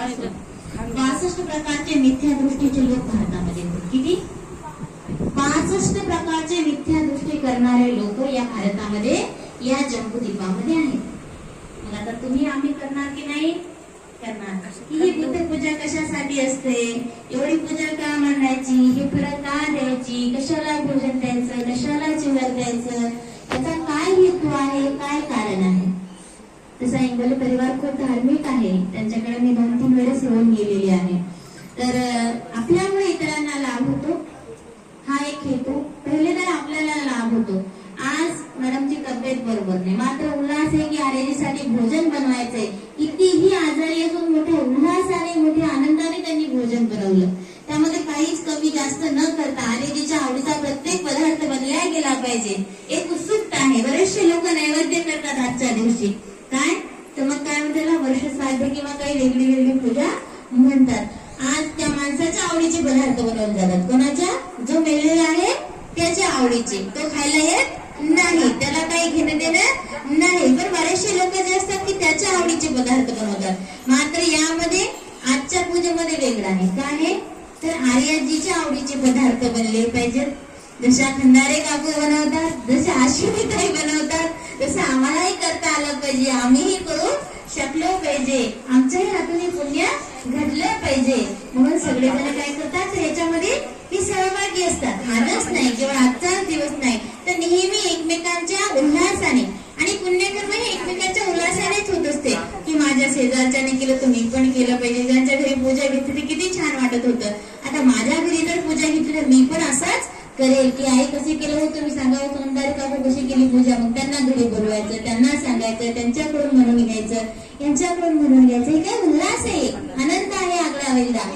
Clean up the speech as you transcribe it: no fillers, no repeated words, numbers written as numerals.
65 प्रकारचे मिथ्या दृष्टीचे लोक भारतामध्ये आहेत. किती? 65 प्रकारचे मिथ्या दृष्टी करणारे लोक या भारतामध्ये, या जम्बूद्वीपामध्ये आहेत. मग आता तुम्ही आम्ही करणार की नाही करणार? ही बुद्ध पूजा कशासाठी असते? एवढी पूजा का मांडायची? हे फळं का द्यायची? कशाला भोजन द्यायचं? कशाला चिवर द्यायचं? याचा काय हेतू आहे? काय कारण आहे? तसा इंगोले परिवार खूप धार्मिक आहे. त्यांच्याकडे मी 2-3 वेळेस येऊन गेलेली आहे. तर आपल्यामुळे इतरांना लाभ होतो, हा एक हेतू. पहिले तर आपल्याला लाभ होतो. आज मॅडमची तब्येत बरोबर नाही, मात्र उल्हास आहे की आरेजीसाठी भोजन बनवायचंय. कितीही आजारी असून मोठ्या उल्हासाने, मोठ्या आनंदाने त्यांनी भोजन बनवलं. त्यामध्ये काहीच कमी जास्त न करता आरेजीच्या आवडीचा प्रत्येक पदार्थ बनला गेला पाहिजे, एक उत्सुकता आहे. बरेचसे लोक नैवेद्य करतात आजच्या दिवशी. काय तर मग काय म्हणतात, वर्ष श्राद्ध किंवा काही वेगळी वेगळी पूजा म्हणतात. आज त्या माणसाच्या आवडीचे पदार्थ बनवले जातात. कोणाच्या? जो मेलेला आहे त्याच्या आवडीचे. तो खायला येत नाही, त्याला काही घेणं देणं नाही. पण बरेचसे लोक जे असतात की त्याच्या आवडीचे पदार्थ बनवतात. मात्र यामध्ये आजच्या पूजेमध्ये वेगळं आहे. काय आहे तर आर्याजीच्या आवडीचे पदार्थ बनले पाहिजेत. जशा खंडारे काकू बनवतात, जशा आशिमीताई बनवतात, तसं आम्हालाही करता आलं पाहिजे. आम्हीही करू शकलो पाहिजे. आमच्याही हातून पुण्य घडलं पाहिजे. म्हणून सगळेजण काय करतात याच्यामध्ये ही सहभागी असतात. आजच नाही, केवळ आजचाच दिवस नाही, तर नेहमी एकमेकांच्या उल्हासाने आणि पुण्यकर्म हे एकमेकांच्या उल्हासानेच होत असते. की माझ्या शेजारच्याने केलं तर मी पण केलं पाहिजे. ज्यांच्या घरी पूजा घेतली किती छान वाटत होतं. आता माझ्या घरी जर पूजा घेतली तर मी पण असाच करेल. की आई कसे केलं होतं मी सांगावं, खंडारे काकू कशी केली पूजा, मग त्यांना घरी बोलवायचं, त्यांना सांगायचं, त्यांच्याकडून म्हणून घ्यायचं, यांच्याकडून म्हणून घ्यायचं. हे काय उल्हास आहे, आनंद आहे आगळा वेगळा.